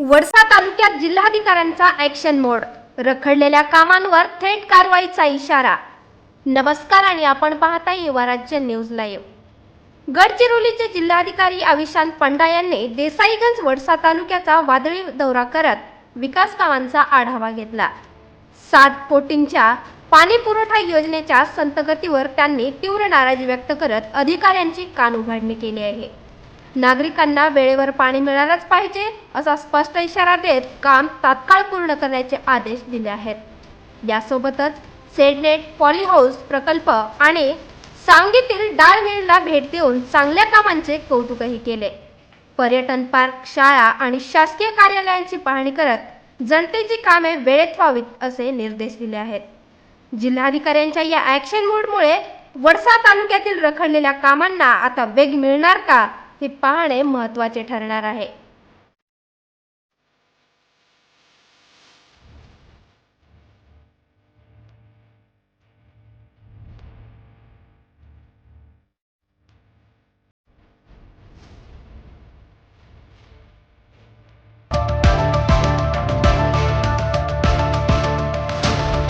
वडसा तालुक्यात जिल्हाधिकाऱ्यांचा ॲक्शन मोड, रखडलेल्या कामांवर थेट कारवाईचा इशारा। नमस्कार आणि आपण पाहताय युवा राज्य न्यूज लाईव्ह। गडचिरोलीचे जिल्हाधिकारी अविशांत पंडा यांनी देसाईगंज वडसा तालुक्याचा वादळी दौरा करत विकास कामांचा आढावा घेतला। 7 कोटींच्या पाणी पुरवठा योजनेच्या संतगतीवर त्यांनी तीव्र नाराजी व्यक्त करत अधिकाऱ्यांची कानउघाडणी केली आहे। नागरिकांना वेळेवर पाणी मिळालंच पाहिजे असा स्पष्ट इशारा देत काम तात्काळ पूर्ण करण्याचे आदेश दिले आहेत। यासोबतच सेडनेट पॉलीहाऊस प्रकल्प आणि सांगीतील डाळमिलला भेट देऊन चांगल्या कामांचे कौतुकही केले। पर्यटन पार्क, शाळा आणि शासकीय कार्यालयांची पाहणी करत जनतेची कामे वेळेत व्हावीत असे निर्देश दिले आहेत। जिल्हाधिकाऱ्यांच्या या ॲक्शन मोडमुळे वडसा तालुक्यातील रखडलेल्या कामांना आता वेग मिळणार का हे पाहणे महत्त्वाचे ठरणार आहे।